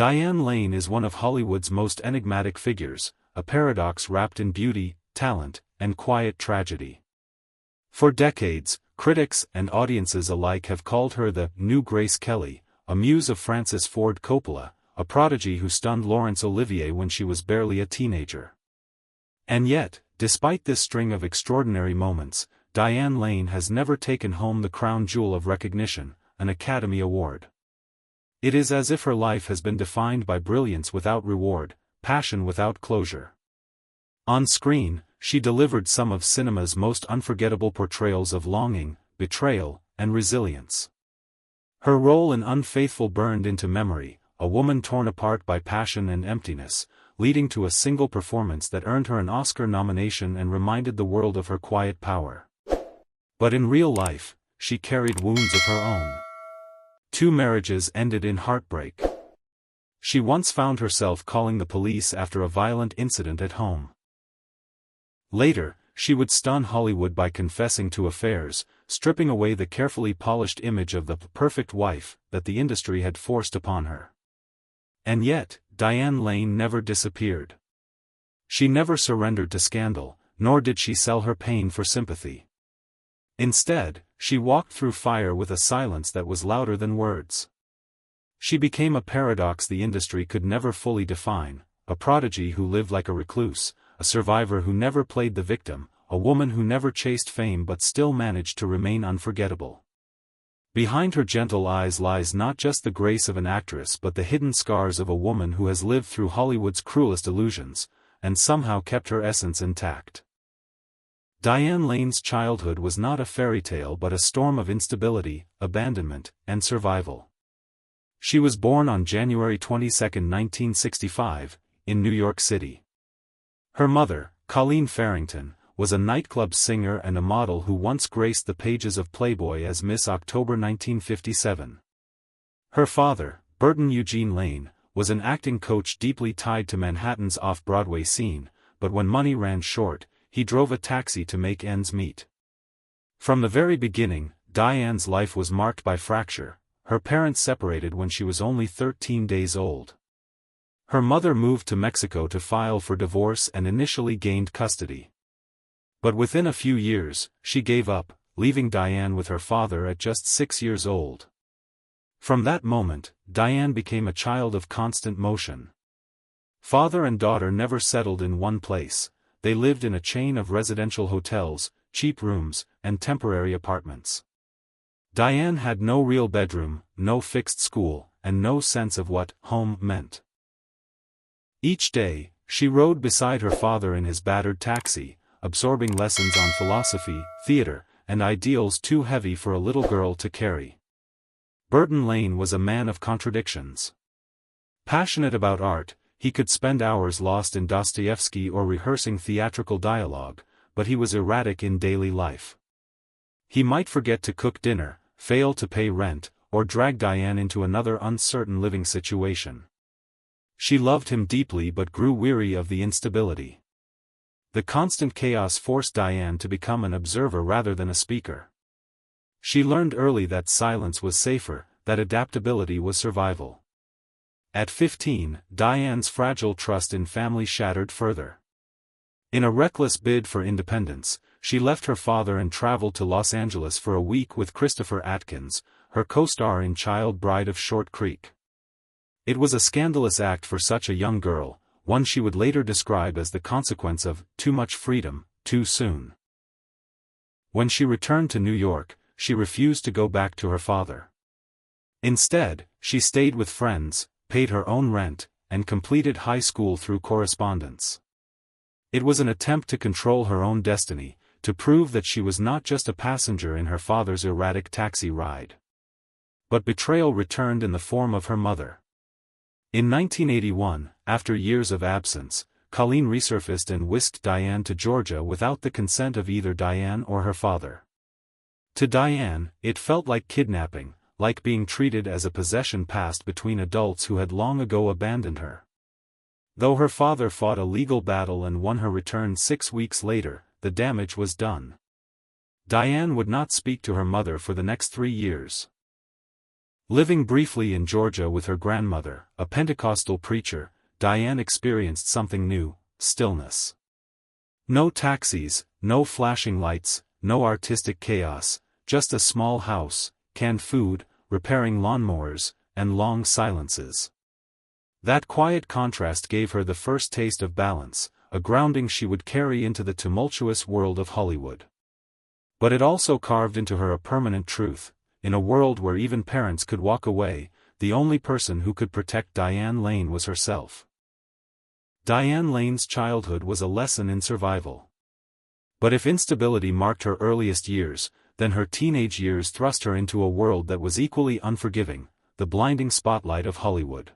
Diane Lane is one of Hollywood's most enigmatic figures, a paradox wrapped in beauty, talent, and quiet tragedy. For decades, critics and audiences alike have called her the new Grace Kelly, a muse of Francis Ford Coppola, a prodigy who stunned Laurence Olivier when she was barely a teenager. And yet, despite this string of extraordinary moments, Diane Lane has never taken home the crown jewel of recognition, an Academy Award. It is as if her life has been defined by brilliance without reward, passion without closure. On screen, she delivered some of cinema's most unforgettable portrayals of longing, betrayal, and resilience. Her role in Unfaithful burned into memory, a woman torn apart by passion and emptiness, leading to a single performance that earned her an Oscar nomination and reminded the world of her quiet power. But in real life, she carried wounds of her own. 2 marriages ended in heartbreak. She once found herself calling the police after a violent incident at home. Later, she would stun Hollywood by confessing to affairs, stripping away the carefully polished image of the perfect wife that the industry had forced upon her. And yet, Diane Lane never disappeared. She never surrendered to scandal, nor did she sell her pain for sympathy. Instead, she walked through fire with a silence that was louder than words. She became a paradox the industry could never fully define, a prodigy who lived like a recluse, a survivor who never played the victim, a woman who never chased fame but still managed to remain unforgettable. Behind her gentle eyes lies not just the grace of an actress but the hidden scars of a woman who has lived through Hollywood's cruelest illusions, and somehow kept her essence intact. Diane Lane's childhood was not a fairy tale but a storm of instability, abandonment, and survival. She was born on January 22, 1965, in New York City. Her mother, Colleen Farrington, was a nightclub singer and a model who once graced the pages of Playboy as Miss October 1957. Her father, Burton Eugene Lane, was an acting coach deeply tied to Manhattan's off-Broadway scene, but when money ran short, he drove a taxi to make ends meet. From the very beginning, Diane's life was marked by fracture. Her parents separated when she was only 13 days old. Her mother moved to Mexico to file for divorce and initially gained custody. But within a few years, she gave up, leaving Diane with her father at just 6 years old. From that moment, Diane became a child of constant motion. Father and daughter never settled in one place. They lived in a chain of residential hotels, cheap rooms, and temporary apartments. Diane had no real bedroom, no fixed school, and no sense of what home meant. Each day, she rode beside her father in his battered taxi, absorbing lessons on philosophy, theater, and ideals too heavy for a little girl to carry. Burton Lane was a man of contradictions. Passionate about art, he could spend hours lost in Dostoevsky or rehearsing theatrical dialogue, but he was erratic in daily life. He might forget to cook dinner, fail to pay rent, or drag Diane into another uncertain living situation. She loved him deeply but grew weary of the instability. The constant chaos forced Diane to become an observer rather than a speaker. She learned early that silence was safer, that adaptability was survival. At 15, Diane's fragile trust in family shattered further. In a reckless bid for independence, she left her father and traveled to Los Angeles for a week with Christopher Atkins, her co-star in Child Bride of Short Creek. It was a scandalous act for such a young girl, one she would later describe as the consequence of too much freedom, too soon. When she returned to New York, she refused to go back to her father. Instead, she stayed with friends, paid her own rent, and completed high school through correspondence. It was an attempt to control her own destiny, to prove that she was not just a passenger in her father's erratic taxi ride. But betrayal returned in the form of her mother. In 1981, after years of absence, Colleen resurfaced and whisked Diane to Georgia without the consent of either Diane or her father. To Diane, it felt like kidnapping, like being treated as a possession passed between adults who had long ago abandoned her. Though her father fought a legal battle and won her return 6 weeks later, the damage was done. Diane would not speak to her mother for the next 3 years. Living briefly in Georgia with her grandmother, a Pentecostal preacher, Diane experienced something new: stillness. No taxis, no flashing lights, no artistic chaos, just a small house, canned food, repairing lawnmowers, and long silences. That quiet contrast gave her the first taste of balance, a grounding she would carry into the tumultuous world of Hollywood. But it also carved into her a permanent truth: in a world where even parents could walk away, the only person who could protect Diane Lane was herself. Diane Lane's childhood was a lesson in survival. But if instability marked her earliest years, then her teenage years thrust her into a world that was equally unforgiving: the blinding spotlight of Hollywood.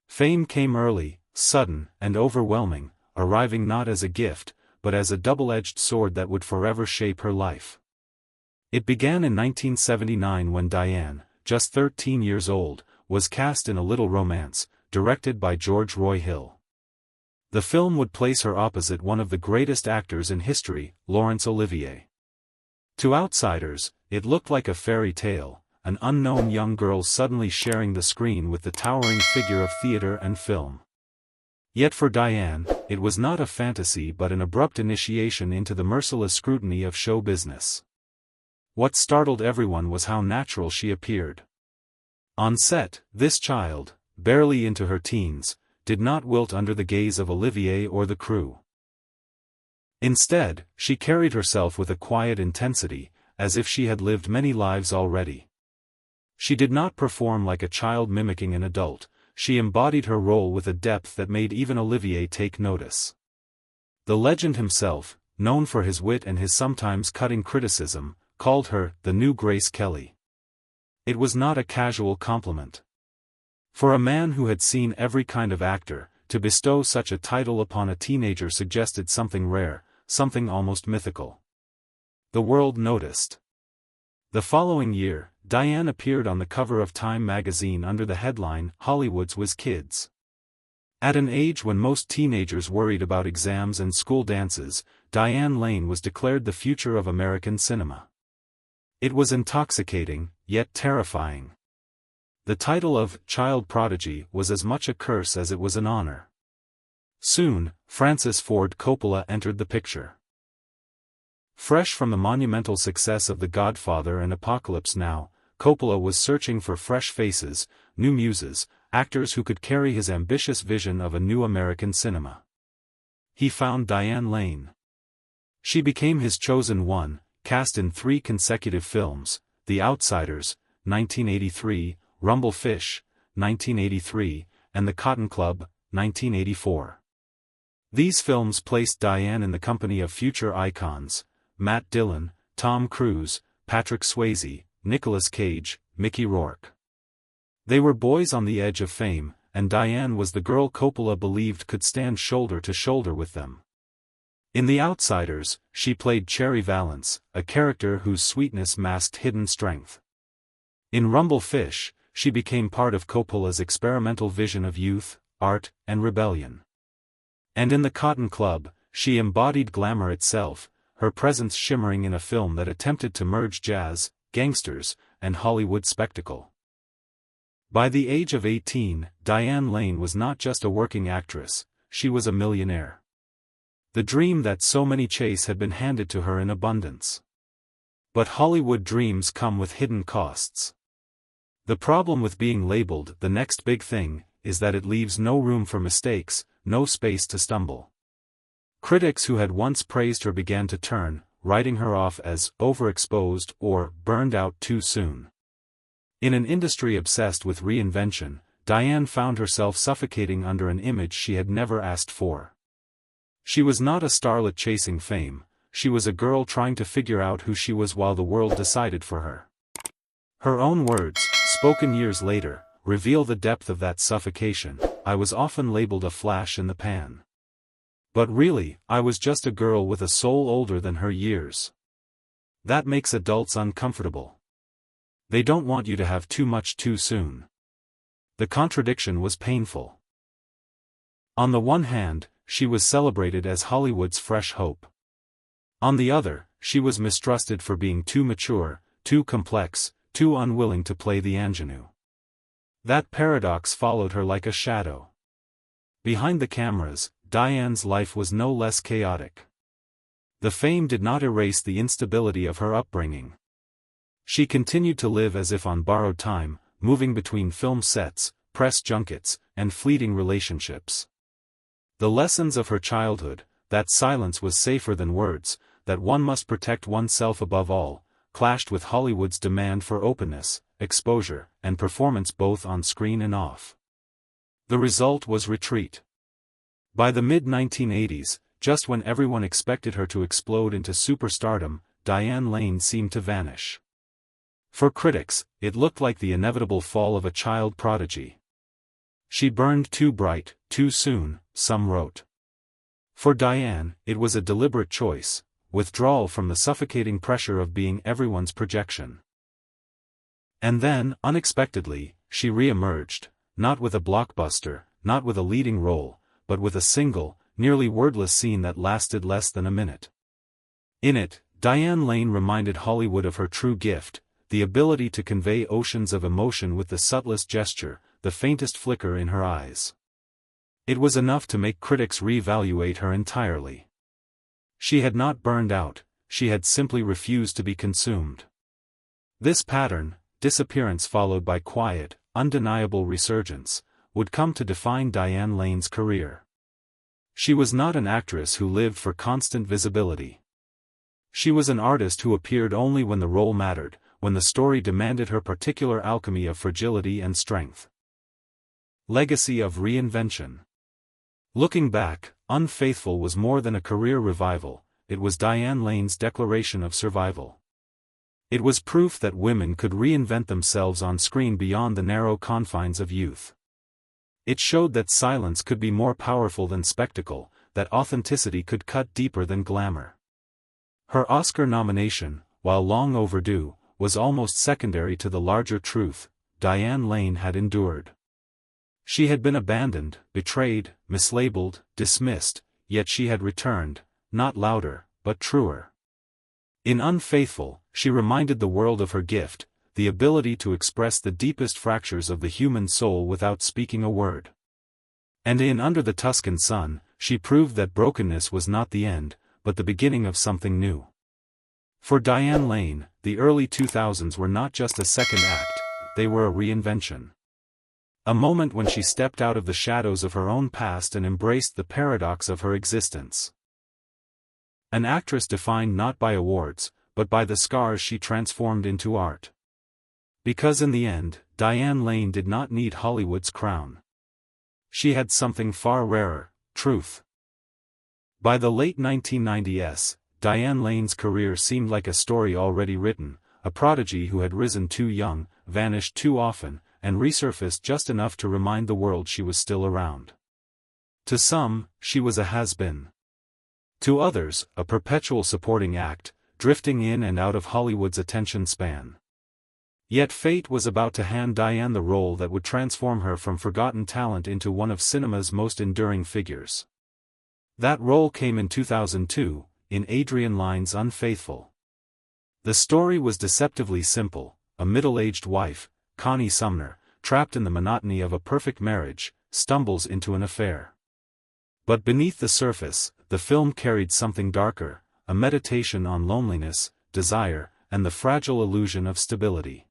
Fame came early, sudden, and overwhelming, arriving not as a gift, but as a double-edged sword that would forever shape her life. It began in 1979 when Diane, just 13 years old, was cast in A Little Romance, directed by George Roy Hill. The film would place her opposite one of the greatest actors in history, Laurence Olivier. To outsiders, it looked like a fairy tale, an unknown young girl suddenly sharing the screen with the towering figure of theater and film. Yet for Diane, it was not a fantasy but an abrupt initiation into the merciless scrutiny of show business. What startled everyone was how natural she appeared. On set, this child, barely into her teens, did not wilt under the gaze of Olivier or the crew. Instead, she carried herself with a quiet intensity, as if she had lived many lives already. She did not perform like a child mimicking an adult, she embodied her role with a depth that made even Olivier take notice. The legend himself, known for his wit and his sometimes cutting criticism, called her the new Grace Kelly. It was not a casual compliment. For a man who had seen every kind of actor, to bestow such a title upon a teenager suggested something rare, something almost mythical. The world noticed. The following year, Diane appeared on the cover of Time magazine under the headline, "Hollywood's Whiz Kids." At an age when most teenagers worried about exams and school dances, Diane Lane was declared the future of American cinema. It was intoxicating, yet terrifying. The title of child prodigy was as much a curse as it was an honor. Soon, Francis Ford Coppola entered the picture. Fresh from the monumental success of The Godfather and Apocalypse Now, Coppola was searching for fresh faces, new muses, actors who could carry his ambitious vision of a new American cinema. He found Diane Lane. She became his chosen one, cast in 3 consecutive films: The Outsiders, 1983, Rumble Fish, 1983, and The Cotton Club, 1984. These films placed Diane in the company of future icons: Matt Dillon, Tom Cruise, Patrick Swayze, Nicolas Cage, Mickey Rourke. They were boys on the edge of fame, and Diane was the girl Coppola believed could stand shoulder to shoulder with them. In The Outsiders, she played Cherry Valance, a character whose sweetness masked hidden strength. In Rumble Fish, she became part of Coppola's experimental vision of youth, art, and rebellion. And in The Cotton Club, she embodied glamour itself, her presence shimmering in a film that attempted to merge jazz, gangsters, and Hollywood spectacle. By the age of 18, Diane Lane was not just a working actress, she was a millionaire. The dream that so many chase had been handed to her in abundance. But Hollywood dreams come with hidden costs. The problem with being labeled the next big thing is that it leaves no room for mistakes, no space to stumble. Critics who had once praised her began to turn, writing her off as overexposed or burned out too soon. In an industry obsessed with reinvention, Diane found herself suffocating under an image she had never asked for. She was not a starlet chasing fame, she was a girl trying to figure out who she was while the world decided for her. Her own words, spoken years later, reveal the depth of that suffocation. "I was often labeled a flash in the pan. But really, I was just a girl with a soul older than her years." That makes adults uncomfortable. They don't want you to have too much too soon. The contradiction was painful. On the one hand, she was celebrated as Hollywood's fresh hope. On the other, she was mistrusted for being too mature, too complex, too unwilling to play the ingenue. That paradox followed her like a shadow. Behind the cameras, Diane's life was no less chaotic. The fame did not erase the instability of her upbringing. She continued to live as if on borrowed time, moving between film sets, press junkets, and fleeting relationships. The lessons of her childhood, that silence was safer than words, that one must protect oneself above all, clashed with Hollywood's demand for openness, exposure, and performance both on screen and off. The result was retreat. By the mid-1980s, just when everyone expected her to explode into superstardom, Diane Lane seemed to vanish. For critics, it looked like the inevitable fall of a child prodigy. She burned too bright, too soon, some wrote. For Diane, it was a deliberate choice, withdrawal from the suffocating pressure of being everyone's projection. And then, unexpectedly, she re-emerged, not with a blockbuster, not with a leading role, but with a single, nearly wordless scene that lasted less than a minute. In it, Diane Lane reminded Hollywood of her true gift, the ability to convey oceans of emotion with the subtlest gesture, the faintest flicker in her eyes. It was enough to make critics re-evaluate her entirely. She had not burned out, she had simply refused to be consumed. This pattern, disappearance followed by quiet, undeniable resurgence, would come to define Diane Lane's career. She was not an actress who lived for constant visibility. She was an artist who appeared only when the role mattered, when the story demanded her particular alchemy of fragility and strength. Legacy of reinvention. Looking back, Unfaithful was more than a career revival, it was Diane Lane's declaration of survival. It was proof that women could reinvent themselves on screen beyond the narrow confines of youth. It showed that silence could be more powerful than spectacle, that authenticity could cut deeper than glamour. Her Oscar nomination, while long overdue, was almost secondary to the larger truth: Diane Lane had endured. She had been abandoned, betrayed, mislabeled, dismissed, yet she had returned, not louder, but truer. In Unfaithful, she reminded the world of her gift, the ability to express the deepest fractures of the human soul without speaking a word. And in Under the Tuscan Sun, she proved that brokenness was not the end, but the beginning of something new. For Diane Lane, the early 2000s were not just a second act, they were a reinvention. A moment when she stepped out of the shadows of her own past and embraced the paradox of her existence. An actress defined not by awards, but by the scars she transformed into art. Because in the end, Diane Lane did not need Hollywood's crown. She had something far rarer: truth. By the late 1990s, Diane Lane's career seemed like a story already written, a prodigy who had risen too young, vanished too often, and resurfaced just enough to remind the world she was still around. To some, she was a has-been. To others, a perpetual supporting act, drifting in and out of Hollywood's attention span. Yet fate was about to hand Diane the role that would transform her from forgotten talent into one of cinema's most enduring figures. That role came in 2002, in Adrian Lyne's Unfaithful. The story was deceptively simple: a middle-aged wife, Connie Sumner, trapped in the monotony of a perfect marriage, stumbles into an affair. But beneath the surface, the film carried something darker, a meditation on loneliness, desire, and the fragile illusion of stability.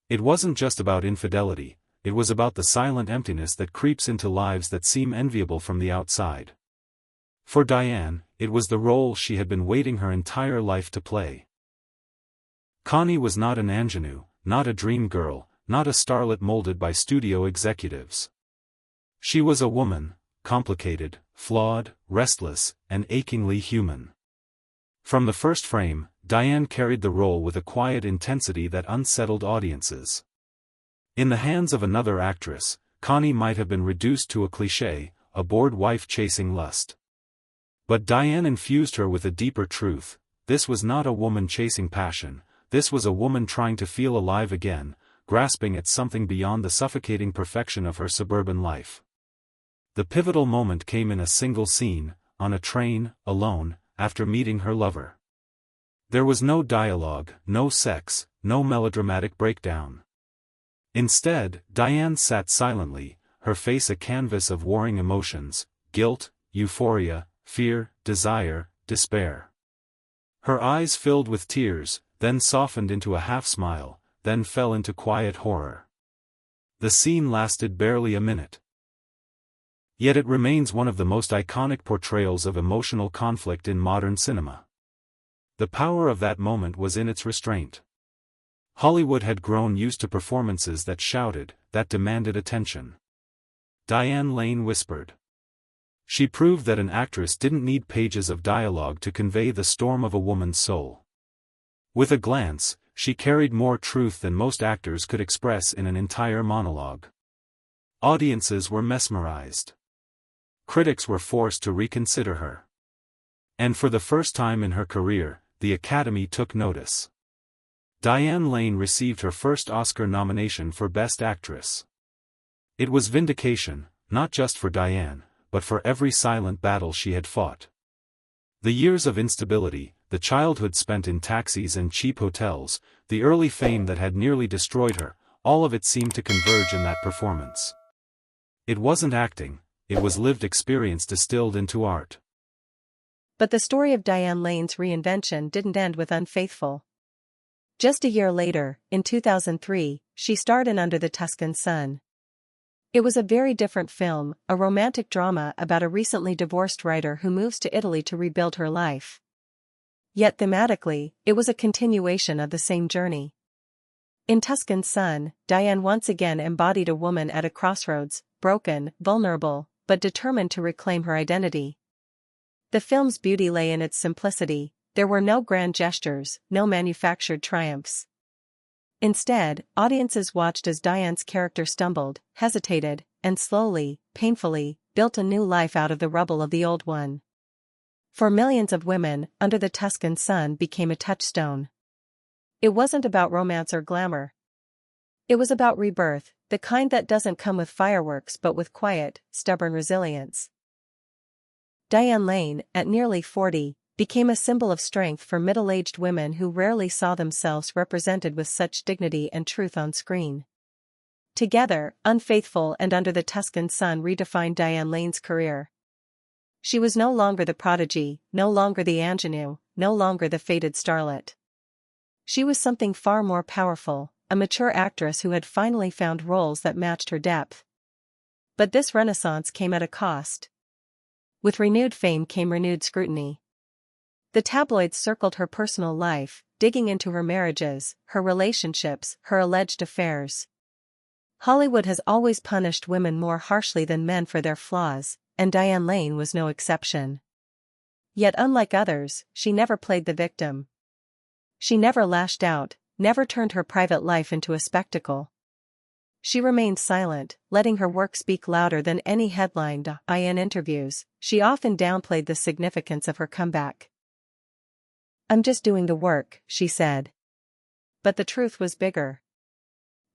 It wasn't just about infidelity, it was about the silent emptiness that creeps into lives that seem enviable from the outside. For Diane, it was the role she had been waiting her entire life to play. Connie was not an ingenue, not a dream girl, not a starlet molded by studio executives. She was a woman, complicated, flawed, restless, and achingly human. From the first frame, Diane carried the role with a quiet intensity that unsettled audiences. In the hands of another actress, Connie might have been reduced to a cliché, a bored wife chasing lust. But Diane infused her with a deeper truth: this was not a woman chasing passion, this was a woman trying to feel alive again, grasping at something beyond the suffocating perfection of her suburban life. The pivotal moment came in a single scene, on a train, alone, after meeting her lover. There was no dialogue, no sex, no melodramatic breakdown. Instead, Diane sat silently, her face a canvas of warring emotions: guilt, euphoria, fear, desire, despair. Her eyes filled with tears, then softened into a half-smile, then fell into quiet horror. The scene lasted barely a minute. Yet it remains one of the most iconic portrayals of emotional conflict in modern cinema. The power of that moment was in its restraint. Hollywood had grown used to performances that shouted, that demanded attention. Diane Lane whispered. She proved that an actress didn't need pages of dialogue to convey the storm of a woman's soul. With a glance, she carried more truth than most actors could express in an entire monologue. Audiences were mesmerized. Critics were forced to reconsider her. And for the first time in her career, the Academy took notice. Diane Lane received her first Oscar nomination for Best Actress. It was vindication, not just for Diane, but for every silent battle she had fought. The years of instability, the childhood spent in taxis and cheap hotels, the early fame that had nearly destroyed her, all of it seemed to converge in that performance. It wasn't acting, it was lived experience distilled into art. But the story of Diane Lane's reinvention didn't end with Unfaithful. Just a year later, in 2003, she starred in Under the Tuscan Sun. It was a very different film, a romantic drama about a recently divorced writer who moves to Italy to rebuild her life. Yet thematically, it was a continuation of the same journey. In Tuscan Sun, Diane once again embodied a woman at a crossroads, broken, vulnerable, but determined to reclaim her identity. The film's beauty lay in its simplicity. There were no grand gestures, no manufactured triumphs. Instead, audiences watched as Diane's character stumbled, hesitated, and slowly, painfully, built a new life out of the rubble of the old one. For millions of women, Under the Tuscan Sun became a touchstone. It wasn't about romance or glamour. It was about rebirth, the kind that doesn't come with fireworks but with quiet, stubborn resilience. Diane Lane, at nearly 40, became a symbol of strength for middle-aged women who rarely saw themselves represented with such dignity and truth on screen. Together, Unfaithful and Under the Tuscan Sun redefined Diane Lane's career. She was no longer the prodigy, no longer the ingenue, no longer the faded starlet. She was something far more powerful, a mature actress who had finally found roles that matched her depth. But this renaissance came at a cost. With renewed fame came renewed scrutiny. The tabloids circled her personal life, digging into her marriages, her relationships, her alleged affairs. Hollywood has always punished women more harshly than men for their flaws, and Diane Lane was no exception. Yet unlike others, she never played the victim. She never lashed out, never turned her private life into a spectacle. She remained silent, letting her work speak louder than any headline. In interviews, she often downplayed the significance of her comeback. "I'm just doing the work," she said. But the truth was bigger.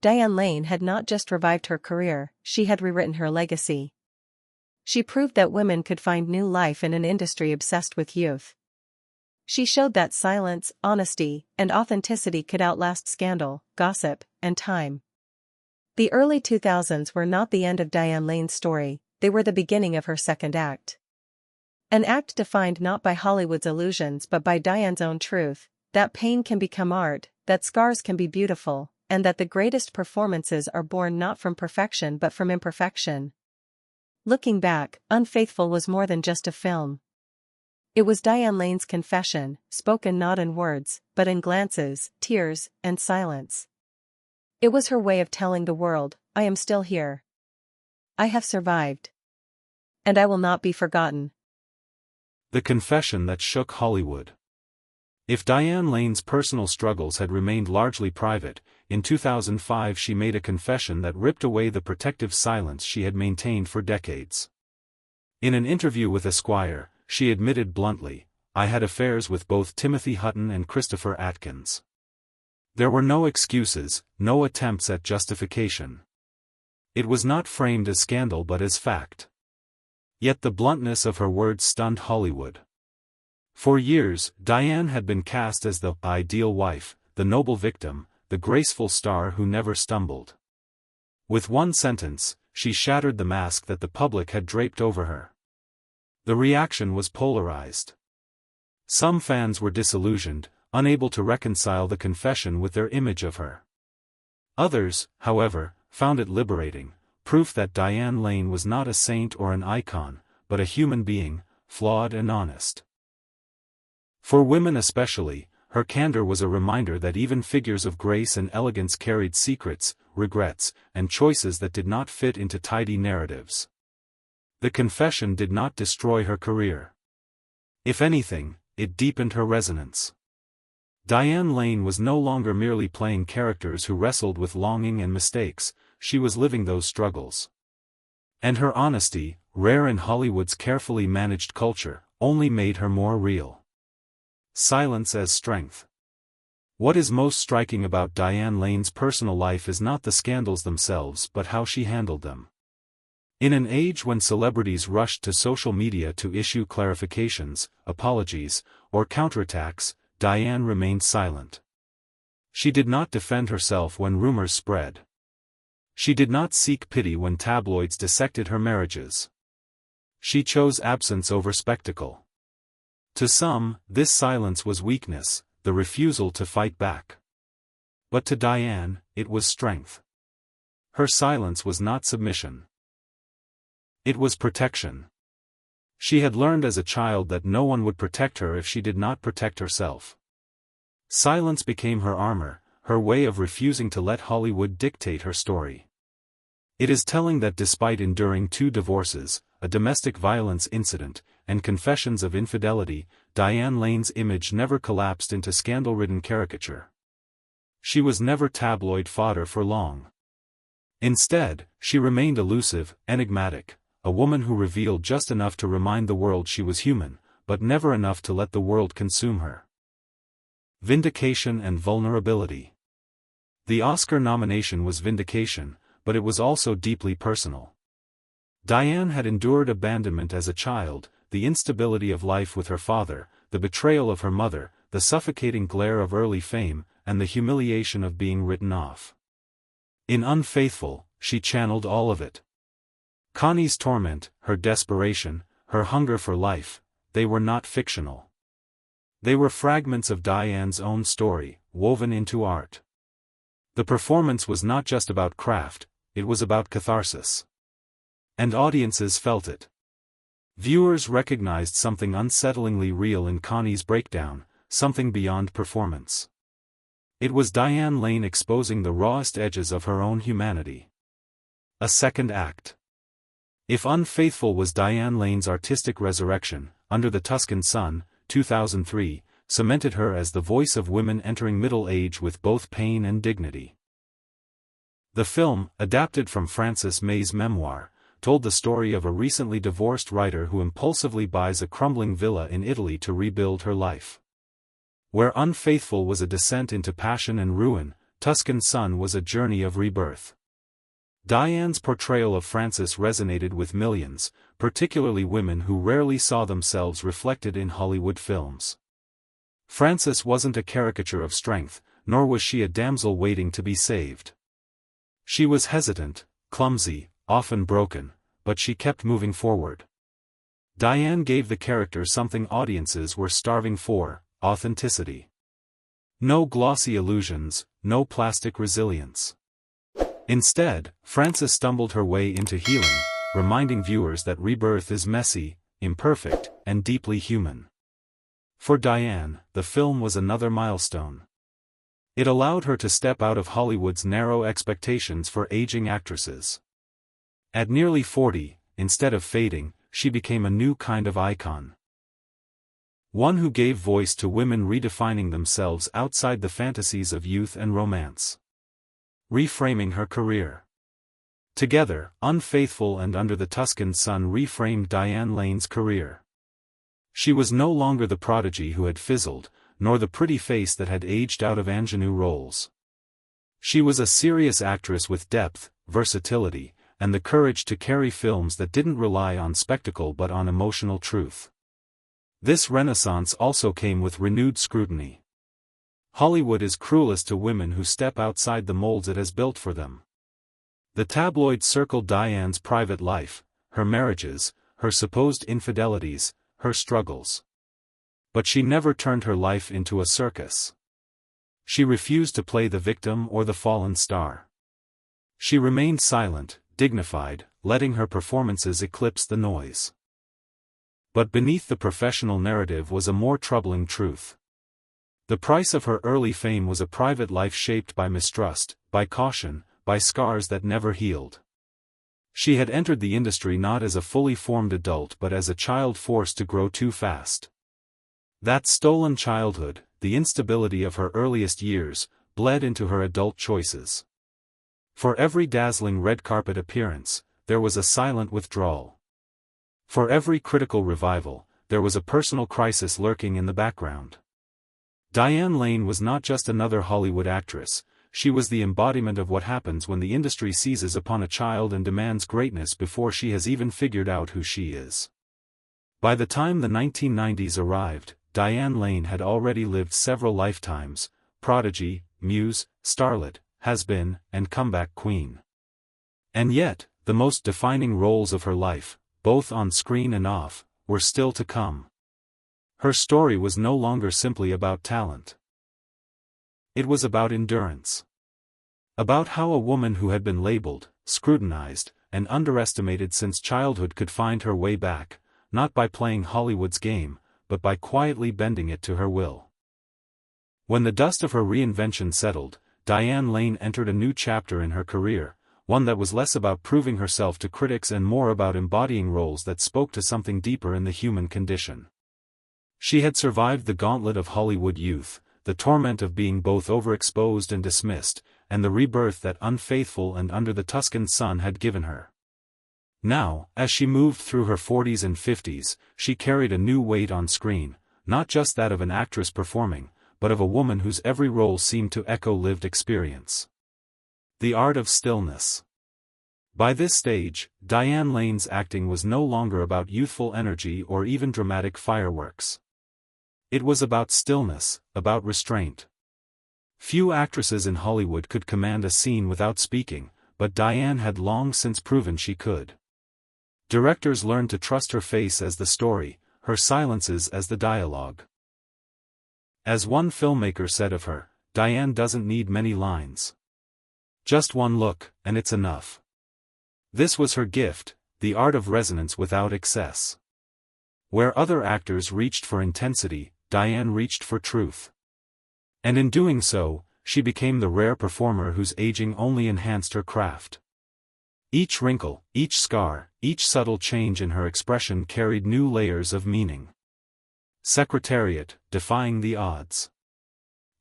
Diane Lane had not just revived her career, she had rewritten her legacy. She proved that women could find new life in an industry obsessed with youth. She showed that silence, honesty, and authenticity could outlast scandal, gossip, and time. The early 2000s were not the end of Diane Lane's story, they were the beginning of her second act. An act defined not by Hollywood's illusions but by Diane's own truth, that pain can become art, that scars can be beautiful, and that the greatest performances are born not from perfection but from imperfection. Looking back, Unfaithful was more than just a film. It was Diane Lane's confession, spoken not in words, but in glances, tears, and silence. It was her way of telling the world, I am still here. I have survived. And I will not be forgotten. The confession that shook Hollywood. If Diane Lane's personal struggles had remained largely private, in 2005 she made a confession that ripped away the protective silence she had maintained for decades. In an interview with Esquire, she admitted bluntly, "I had affairs with both Timothy Hutton and Christopher Atkins." There were no excuses, no attempts at justification. It was not framed as scandal but as fact. Yet the bluntness of her words stunned Hollywood. For years, Diane had been cast as the ideal wife, the noble victim, the graceful star who never stumbled. With one sentence, she shattered the mask that the public had draped over her. The reaction was polarized. Some fans were disillusioned, unable to reconcile the confession with their image of her. Others, however, found it liberating, proof that Diane Lane was not a saint or an icon, but a human being, flawed and honest. For women especially, her candor was a reminder that even figures of grace and elegance carried secrets, regrets, and choices that did not fit into tidy narratives. The confession did not destroy her career. If anything, it deepened her resonance. Diane Lane was no longer merely playing characters who wrestled with longing and mistakes, she was living those struggles. And her honesty, rare in Hollywood's carefully managed culture, only made her more real. Silence as strength. What is most striking about Diane Lane's personal life is not the scandals themselves but how she handled them. In an age when celebrities rushed to social media to issue clarifications, apologies, or counterattacks, Diane remained silent. She did not defend herself when rumors spread. She did not seek pity when tabloids dissected her marriages. She chose absence over spectacle. To some, this silence was weakness, the refusal to fight back. But to Diane, it was strength. Her silence was not submission. It was protection. She had learned as a child that no one would protect her if she did not protect herself. Silence became her armor, her way of refusing to let Hollywood dictate her story. It is telling that despite enduring 2 divorces, a domestic violence incident, and confessions of infidelity, Diane Lane's image never collapsed into scandal-ridden caricature. She was never tabloid fodder for long. Instead, she remained elusive, enigmatic, a woman who revealed just enough to remind the world she was human, but never enough to let the world consume her. Vindication and vulnerability. The Oscar nomination was vindication, but it was also deeply personal. Diane had endured abandonment as a child, the instability of life with her father, the betrayal of her mother, the suffocating glare of early fame, and the humiliation of being written off. In Unfaithful, she channeled all of it. Connie's torment, her desperation, her hunger for life, they were not fictional. They were fragments of Diane's own story, woven into art. The performance was not just about craft, it was about catharsis. And audiences felt it. Viewers recognized something unsettlingly real in Connie's breakdown, something beyond performance. It was Diane Lane exposing the rawest edges of her own humanity. A second act. If Unfaithful was Diane Lane's artistic resurrection, Under the Tuscan Sun, 2003, cemented her as the voice of women entering middle age with both pain and dignity. The film, adapted from Frances May's memoir, told the story of a recently divorced writer who impulsively buys a crumbling villa in Italy to rebuild her life. Where Unfaithful was a descent into passion and ruin, Tuscan Sun was a journey of rebirth. Diane's portrayal of Frances resonated with millions, particularly women who rarely saw themselves reflected in Hollywood films. Frances wasn't a caricature of strength, nor was she a damsel waiting to be saved. She was hesitant, clumsy, often broken, but she kept moving forward. Diane gave the character something audiences were starving for: authenticity. No glossy illusions, no plastic resilience. Instead, Frances stumbled her way into healing, reminding viewers that rebirth is messy, imperfect, and deeply human. For Diane, the film was another milestone. It allowed her to step out of Hollywood's narrow expectations for aging actresses. At nearly 40, instead of fading, she became a new kind of icon. One who gave voice to women redefining themselves outside the fantasies of youth and romance. Reframing her career. Together, Unfaithful and Under the Tuscan Sun reframed Diane Lane's career. She was no longer the prodigy who had fizzled, nor the pretty face that had aged out of ingenue roles. She was a serious actress with depth, versatility, and the courage to carry films that didn't rely on spectacle but on emotional truth. This renaissance also came with renewed scrutiny. Hollywood is cruelest to women who step outside the molds it has built for them. The tabloids circled Diane's private life, her marriages, her supposed infidelities, her struggles. But she never turned her life into a circus. She refused to play the victim or the fallen star. She remained silent, dignified, letting her performances eclipse the noise. But beneath the professional narrative was a more troubling truth. The price of her early fame was a private life shaped by mistrust, by caution, by scars that never healed. She had entered the industry not as a fully formed adult but as a child forced to grow too fast. That stolen childhood, the instability of her earliest years, bled into her adult choices. For every dazzling red carpet appearance, there was a silent withdrawal. For every critical revival, there was a personal crisis lurking in the background. Diane Lane was not just another Hollywood actress, she was the embodiment of what happens when the industry seizes upon a child and demands greatness before she has even figured out who she is. By the time the 1990s arrived, Diane Lane had already lived several lifetimes: prodigy, muse, starlet, has-been, and comeback queen. And yet, the most defining roles of her life, both on screen and off, were still to come. Her story was no longer simply about talent. It was about endurance. About how a woman who had been labeled, scrutinized, and underestimated since childhood could find her way back, not by playing Hollywood's game, but by quietly bending it to her will. When the dust of her reinvention settled, Diane Lane entered a new chapter in her career, one that was less about proving herself to critics and more about embodying roles that spoke to something deeper in the human condition. She had survived the gauntlet of Hollywood youth, the torment of being both overexposed and dismissed, and the rebirth that Unfaithful and Under the Tuscan Sun had given her. Now, as she moved through her 40s and 50s, she carried a new weight on screen, not just that of an actress performing, but of a woman whose every role seemed to echo lived experience. The art of stillness. By this stage, Diane Lane's acting was no longer about youthful energy or even dramatic fireworks. It was about stillness, about restraint. Few actresses in Hollywood could command a scene without speaking, but Diane had long since proven she could. Directors learned to trust her face as the story, her silences as the dialogue. As one filmmaker said of her, Diane doesn't need many lines. Just one look, and it's enough. This was her gift, the art of resonance without excess. Where other actors reached for intensity, Diane reached for truth. And in doing so, she became the rare performer whose aging only enhanced her craft. Each wrinkle, each scar, each subtle change in her expression carried new layers of meaning. Secretariat, defying the odds.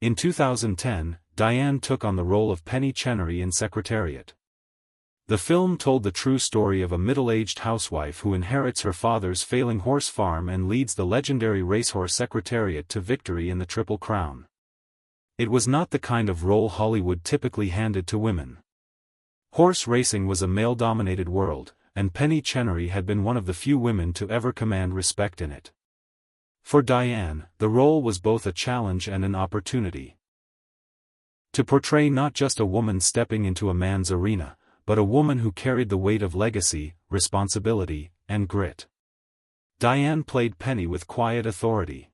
In 2010, Diane took on the role of Penny Chenery in Secretariat. The film told the true story of a middle-aged housewife who inherits her father's failing horse farm and leads the legendary racehorse Secretariat to victory in the Triple Crown. It was not the kind of role Hollywood typically handed to women. Horse racing was a male-dominated world, and Penny Chenery had been one of the few women to ever command respect in it. For Diane, the role was both a challenge and an opportunity. To portray not just a woman stepping into a man's arena, but a woman who carried the weight of legacy, responsibility, and grit. Diane played Penny with quiet authority.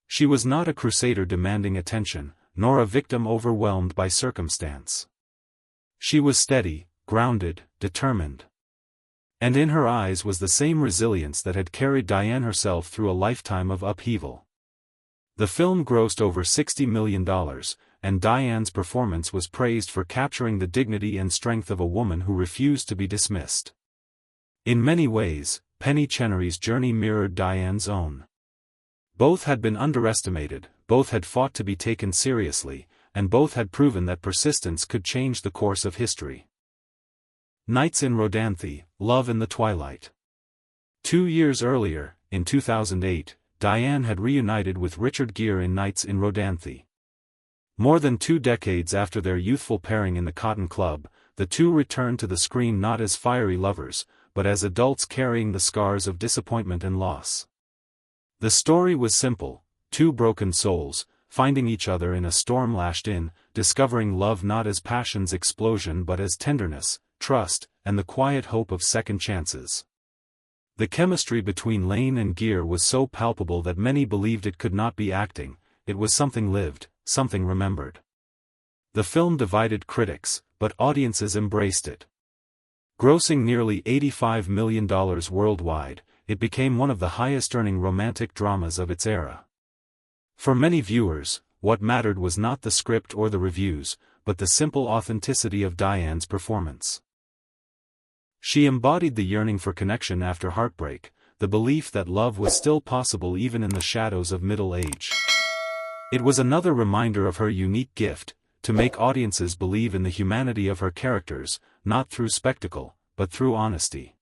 She was not a crusader demanding attention, nor a victim overwhelmed by circumstance. She was steady, grounded, determined. And in her eyes was the same resilience that had carried Diane herself through a lifetime of upheaval. The film grossed over $60 million, and Diane's performance was praised for capturing the dignity and strength of a woman who refused to be dismissed. In many ways, Penny Chenery's journey mirrored Diane's own. Both had been underestimated, both had fought to be taken seriously, and both had proven that persistence could change the course of history. Nights in Rodanthe, Love in the Twilight. 2 years earlier, in 2008, Diane had reunited with Richard Gere in Nights in Rodanthe. More than 2 decades after their youthful pairing in the Cotton Club, the two returned to the screen not as fiery lovers, but as adults carrying the scars of disappointment and loss. The story was simple: 2 broken souls, finding each other in a storm lashed in, discovering love not as passion's explosion but as tenderness, trust, and the quiet hope of second chances. The chemistry between Lane and Gere was so palpable that many believed it could not be acting, it was something lived, something remembered. The film divided critics, but audiences embraced it. Grossing nearly $85 million worldwide, it became one of the highest-earning romantic dramas of its era. For many viewers, what mattered was not the script or the reviews, but the simple authenticity of Diane's performance. She embodied the yearning for connection after heartbreak, the belief that love was still possible even in the shadows of middle age. It was another reminder of her unique gift, to make audiences believe in the humanity of her characters, not through spectacle, but through honesty.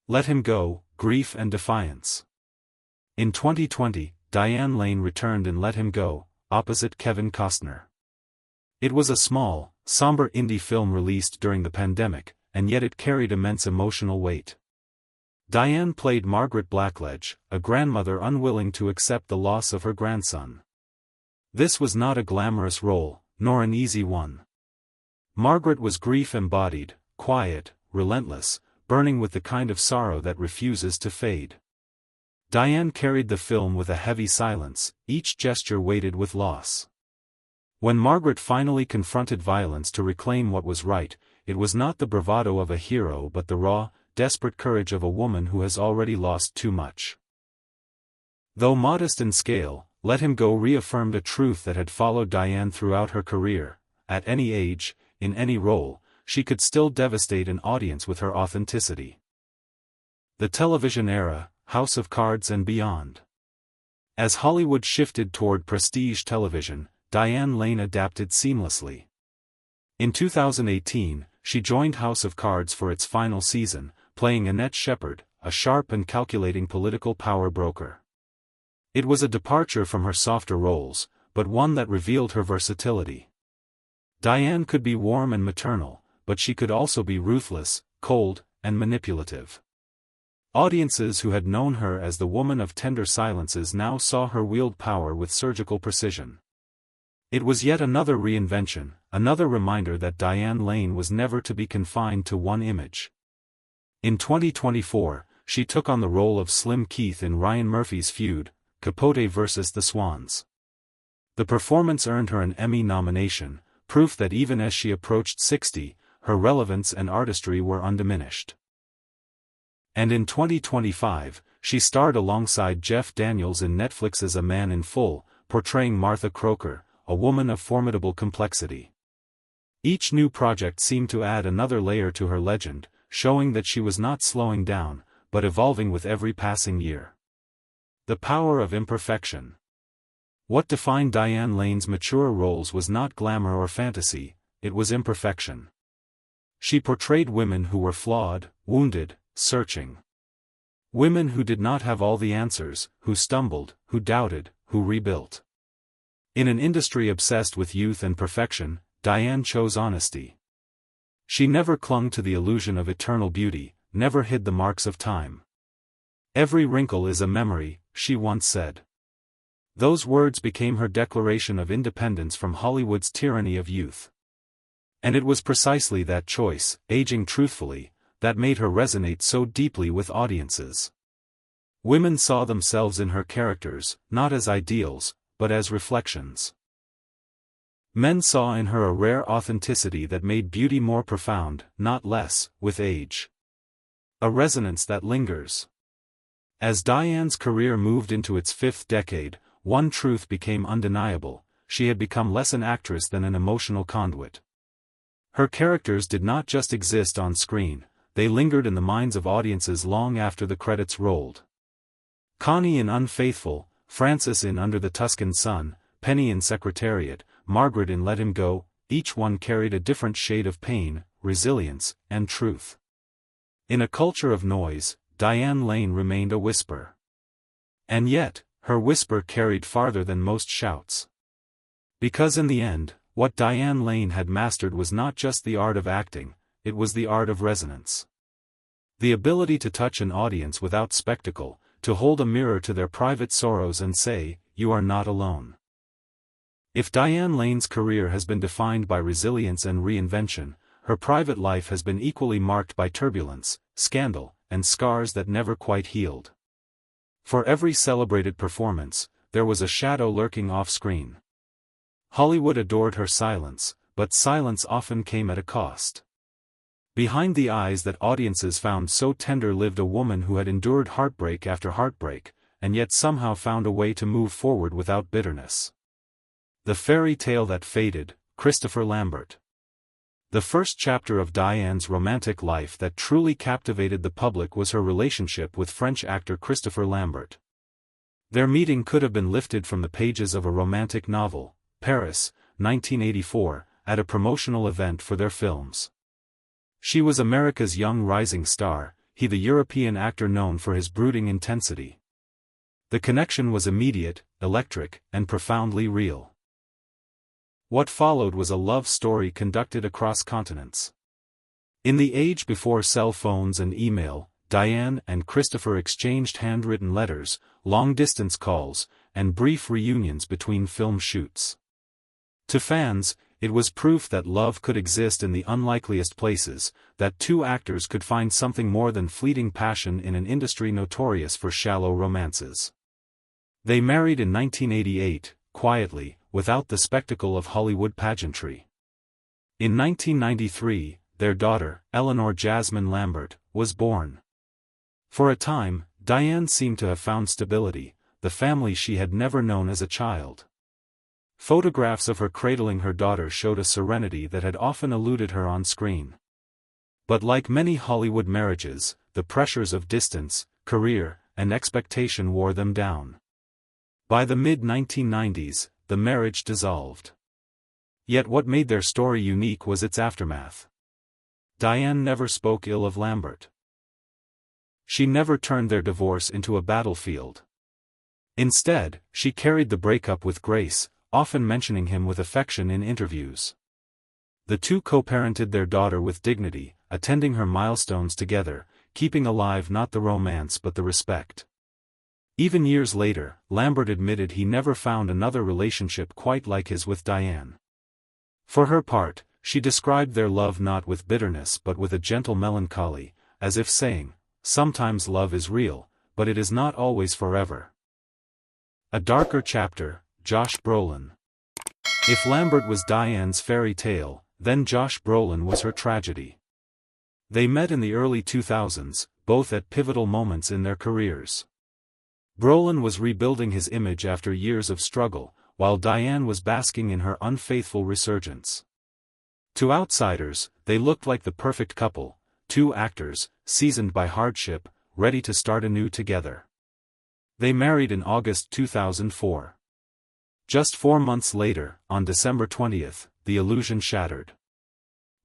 Let Him Go, Grief and Defiance. In 2020, Diane Lane returned in Let Him Go, opposite Kevin Costner. It was a small, somber indie film released during the pandemic, and yet it carried immense emotional weight. Diane played Margaret Blackledge, a grandmother unwilling to accept the loss of her grandson. This was not a glamorous role, nor an easy one. Margaret was grief embodied, quiet, relentless, burning with the kind of sorrow that refuses to fade. Diane carried the film with a heavy silence, each gesture weighted with loss. When Margaret finally confronted violence to reclaim what was right, it was not the bravado of a hero but the raw, desperate courage of a woman who has already lost too much. Though modest in scale, Let Him Go reaffirmed a truth that had followed Diane throughout her career: at any age, in any role, she could still devastate an audience with her authenticity. The television era, House of Cards and beyond. As Hollywood shifted toward prestige television, Diane Lane adapted seamlessly. In 2018, she joined House of Cards for its final season, playing Annette Shepherd, a sharp and calculating political power broker. It was a departure from her softer roles, but one that revealed her versatility. Diane could be warm and maternal, but she could also be ruthless, cold, and manipulative. Audiences who had known her as the woman of tender silences now saw her wield power with surgical precision. It was yet another reinvention, another reminder that Diane Lane was never to be confined to one image. In 2024, she took on the role of Slim Keith in Ryan Murphy's feud, Capote vs. the Swans. The performance earned her an Emmy nomination, proof that even as she approached 60, her relevance and artistry were undiminished. And in 2025, she starred alongside Jeff Daniels in Netflix's A Man in Full, portraying Martha Croker, a woman of formidable complexity. Each new project seemed to add another layer to her legend, showing that she was not slowing down, but evolving with every passing year. The power of imperfection. What defined Diane Lane's mature roles was not glamour or fantasy, it was imperfection. She portrayed women who were flawed, wounded, searching. Women who did not have all the answers, who stumbled, who doubted, who rebuilt. In an industry obsessed with youth and perfection, Diane chose honesty. She never clung to the illusion of eternal beauty, never hid the marks of time. "Every wrinkle is a memory," she once said. Those words became her declaration of independence from Hollywood's tyranny of youth. And it was precisely that choice, aging truthfully, that made her resonate so deeply with audiences. Women saw themselves in her characters, not as ideals, but as reflections. Men saw in her a rare authenticity that made beauty more profound, not less, with age. A resonance that lingers. As Diane's career moved into its fifth decade, one truth became undeniable: she had become less an actress than an emotional conduit. Her characters did not just exist on screen, they lingered in the minds of audiences long after the credits rolled. Connie in Unfaithful, Frances in Under the Tuscan Sun, Penny in Secretariat, Margaret in Let Him Go, each one carried a different shade of pain, resilience, and truth. In a culture of noise, Diane Lane remained a whisper. And yet, her whisper carried farther than most shouts. Because in the end, what Diane Lane had mastered was not just the art of acting, it was the art of resonance. The ability to touch an audience without spectacle, to hold a mirror to their private sorrows and say, "You are not alone." If Diane Lane's career has been defined by resilience and reinvention, her private life has been equally marked by turbulence, scandal, and scars that never quite healed. For every celebrated performance, there was a shadow lurking off-screen. Hollywood adored her silence, but silence often came at a cost. Behind the eyes that audiences found so tender lived a woman who had endured heartbreak after heartbreak, and yet somehow found a way to move forward without bitterness. The fairy tale that faded, Christopher Lambert. The first chapter of Diane's romantic life that truly captivated the public was her relationship with French actor Christopher Lambert. Their meeting could have been lifted from the pages of a romantic novel, Paris, 1984, at a promotional event for their films. She was America's young rising star, he the European actor known for his brooding intensity. The connection was immediate, electric, and profoundly real. What followed was a love story conducted across continents. In the age before cell phones and email, Diane and Christopher exchanged handwritten letters, long-distance calls, and brief reunions between film shoots. To fans, it was proof that love could exist in the unlikeliest places, that two actors could find something more than fleeting passion in an industry notorious for shallow romances. They married in 1988, quietly, without the spectacle of Hollywood pageantry. In 1993, their daughter, Eleanor Jasmine Lambert, was born. For a time, Diane seemed to have found stability, the family she had never known as a child. Photographs of her cradling her daughter showed a serenity that had often eluded her on screen. But like many Hollywood marriages, the pressures of distance, career, and expectation wore them down. By the mid-1990s, the marriage dissolved. Yet what made their story unique was its aftermath. Diane never spoke ill of Lambert. She never turned their divorce into a battlefield. Instead, she carried the breakup with grace, often mentioning him with affection in interviews. The two co-parented their daughter with dignity, attending her milestones together, keeping alive not the romance but the respect. Even years later, Lambert admitted he never found another relationship quite like his with Diane. For her part, she described their love not with bitterness but with a gentle melancholy, as if saying, "Sometimes love is real, but it is not always forever." A darker chapter, Josh Brolin. If Lambert was Diane's fairy tale, then Josh Brolin was her tragedy. They met in the early 2000s, both at pivotal moments in their careers. Brolin was rebuilding his image after years of struggle, while Diane was basking in her unfaithful resurgence. To outsiders, they looked like the perfect couple, two actors, seasoned by hardship, ready to start anew together. They married in August 2004. Just 4 months later, on December 20th, the illusion shattered.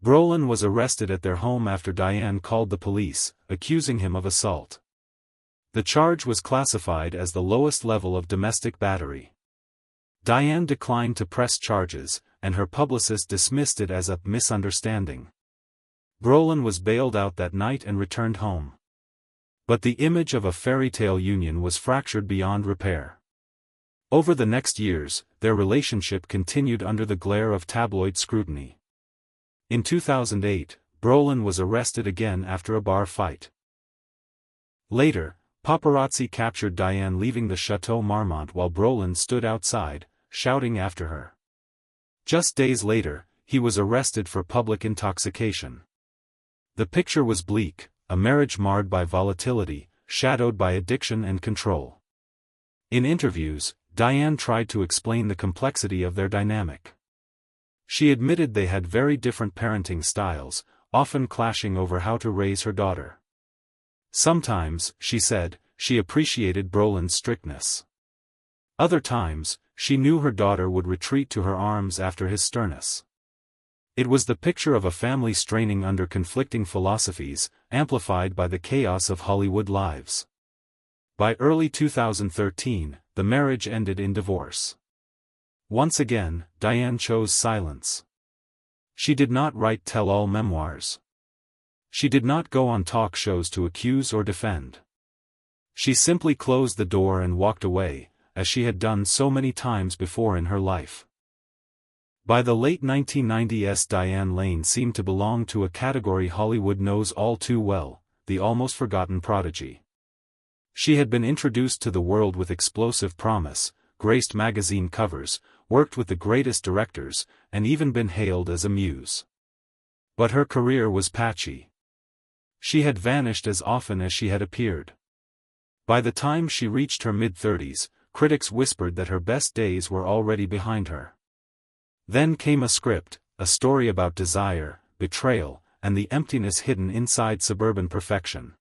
Brolin was arrested at their home after Diane called the police, accusing him of assault. The charge was classified as the lowest level of domestic battery. Diane declined to press charges, and her publicist dismissed it as a misunderstanding. Brolin was bailed out that night and returned home. But the image of a fairy tale union was fractured beyond repair. Over the next years, their relationship continued under the glare of tabloid scrutiny. In 2008, Brolin was arrested again after a bar fight. Later, paparazzi captured Diane leaving the Chateau Marmont while Brolin stood outside, shouting after her. Just days later, he was arrested for public intoxication. The picture was bleak, a marriage marred by volatility, shadowed by addiction and control. In interviews, Diane tried to explain the complexity of their dynamic. She admitted they had very different parenting styles, often clashing over how to raise her daughter. Sometimes, she said, she appreciated Brolin's strictness. Other times, she knew her daughter would retreat to her arms after his sternness. It was the picture of a family straining under conflicting philosophies, amplified by the chaos of Hollywood lives. By early 2013, the marriage ended in divorce. Once again, Diane chose silence. She did not write tell-all memoirs. She did not go on talk shows to accuse or defend. She simply closed the door and walked away, as she had done so many times before in her life. By the late 1990s, Diane Lane seemed to belong to a category Hollywood knows all too well, the almost forgotten prodigy. She had been introduced to the world with explosive promise, graced magazine covers, worked with the greatest directors, and even been hailed as a muse. But her career was patchy. She had vanished as often as she had appeared. By the time she reached her mid-30s, critics whispered that her best days were already behind her. Then came a script, a story about desire, betrayal, and the emptiness hidden inside suburban perfection.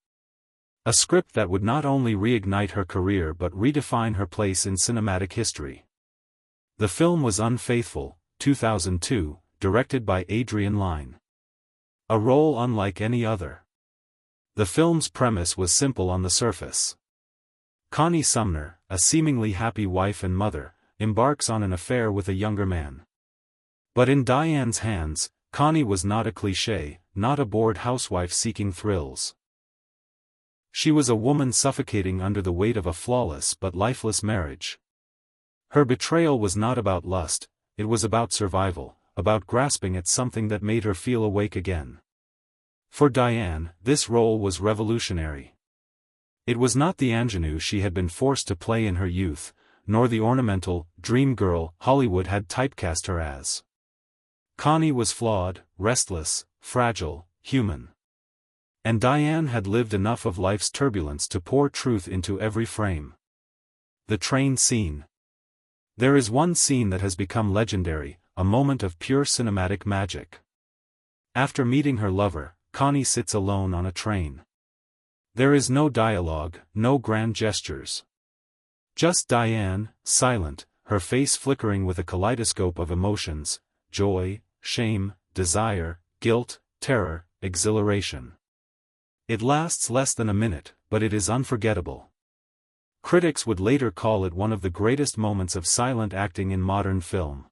A script that would not only reignite her career but redefine her place in cinematic history. The film was Unfaithful, 2002, directed by Diane Lane. A role unlike any other. The film's premise was simple on the surface. Connie Sumner, a seemingly happy wife and mother, embarks on an affair with a younger man. But in Diane's hands, Connie was not a cliché, not a bored housewife seeking thrills. She was a woman suffocating under the weight of a flawless but lifeless marriage. Her betrayal was not about lust, it was about survival, about grasping at something that made her feel awake again. For Diane, this role was revolutionary. It was not the ingenue she had been forced to play in her youth, nor the ornamental, dream girl Hollywood had typecast her as. Connie was flawed, restless, fragile, human. And Diane had lived enough of life's turbulence to pour truth into every frame. The train scene. There is one scene that has become legendary, a moment of pure cinematic magic. After meeting her lover, Connie sits alone on a train. There is no dialogue, no grand gestures. Just Diane, silent, her face flickering with a kaleidoscope of emotions, joy, shame, desire, guilt, terror, exhilaration. It lasts less than a minute, but it is unforgettable. Critics would later call it one of the greatest moments of silent acting in modern film.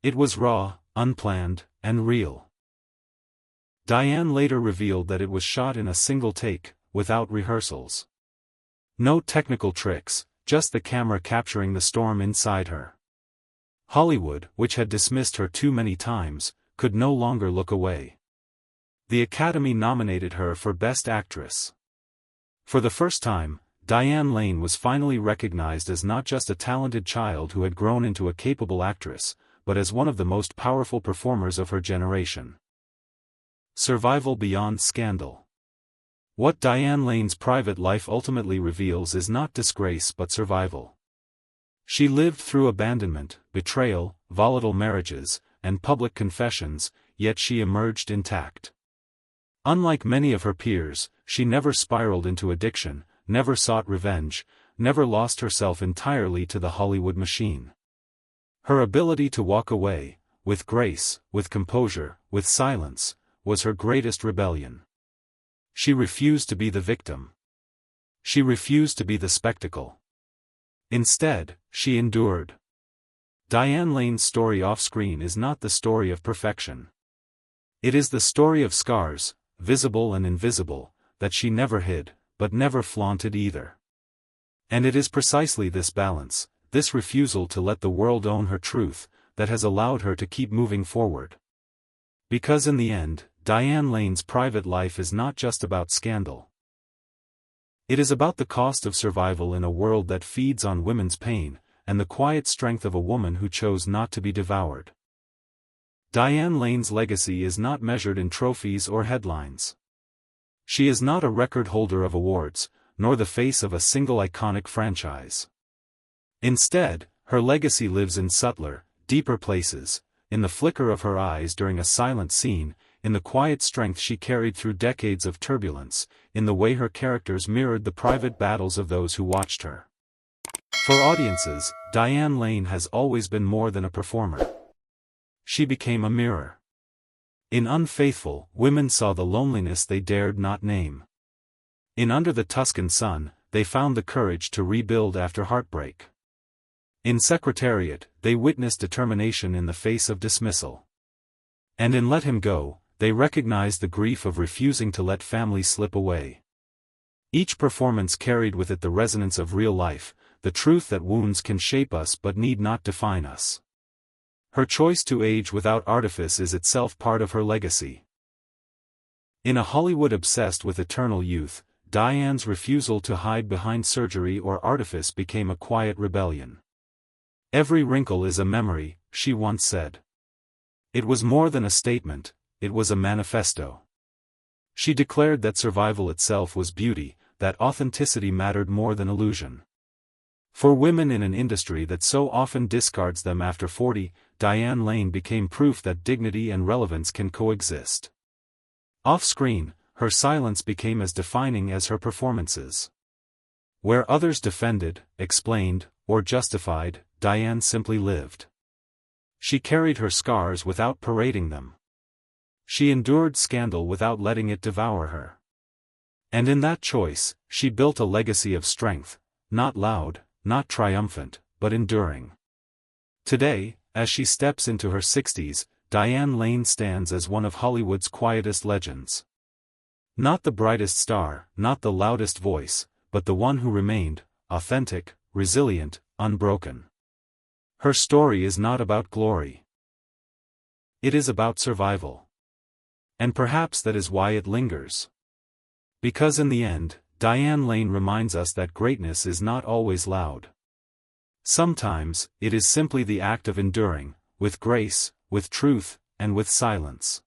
It was raw, unplanned, and real. Diane later revealed that it was shot in a single take, without rehearsals. No technical tricks, just the camera capturing the storm inside her. Hollywood, which had dismissed her too many times, could no longer look away. The Academy nominated her for Best Actress. For the first time, Diane Lane was finally recognized as not just a talented child who had grown into a capable actress, but as one of the most powerful performers of her generation. Survival beyond scandal. What Diane Lane's private life ultimately reveals is not disgrace but survival. She lived through abandonment, betrayal, volatile marriages, and public confessions, yet she emerged intact. Unlike many of her peers, she never spiraled into addiction, never sought revenge, never lost herself entirely to the Hollywood machine. Her ability to walk away, with grace, with composure, with silence, was her greatest rebellion. She refused to be the victim. She refused to be the spectacle. Instead, she endured. Diane Lane's story off-screen is not the story of perfection. It is the story of scars, visible and invisible, that she never hid, but never flaunted either. And it is precisely this balance, this refusal to let the world own her truth, that has allowed her to keep moving forward. Because in the end, Diane Lane's private life is not just about scandal. It is about the cost of survival in a world that feeds on women's pain, and the quiet strength of a woman who chose not to be devoured. Diane Lane's legacy is not measured in trophies or headlines. She is not a record holder of awards, nor the face of a single iconic franchise. Instead, her legacy lives in subtler, deeper places, in the flicker of her eyes during a silent scene, in the quiet strength she carried through decades of turbulence, in the way her characters mirrored the private battles of those who watched her. For audiences, Diane Lane has always been more than a performer. She became a mirror. In Unfaithful, women saw the loneliness they dared not name. In Under the Tuscan Sun, they found the courage to rebuild after heartbreak. In Secretariat, they witnessed determination in the face of dismissal. And in Let Him Go, they recognized the grief of refusing to let family slip away. Each performance carried with it the resonance of real life, the truth that wounds can shape us but need not define us. Her choice to age without artifice is itself part of her legacy. In a Hollywood obsessed with eternal youth, Diane's refusal to hide behind surgery or artifice became a quiet rebellion. "Every wrinkle is a memory," she once said. It was more than a statement, it was a manifesto. She declared that survival itself was beauty, that authenticity mattered more than illusion. For women in an industry that so often discards them after 40, Diane Lane became proof that dignity and relevance can coexist. Off-screen, her silence became as defining as her performances. Where others defended, explained, or justified, Diane simply lived. She carried her scars without parading them. She endured scandal without letting it devour her. And in that choice, she built a legacy of strength, not loud, not triumphant, but enduring. Today, as she steps into her 60s, Diane Lane stands as one of Hollywood's quietest legends. Not the brightest star, not the loudest voice, but the one who remained, authentic, resilient, unbroken. Her story is not about glory. It is about survival. And perhaps that is why it lingers. Because in the end, Diane Lane reminds us that greatness is not always loud. Sometimes, it is simply the act of enduring, with grace, with truth, and with silence.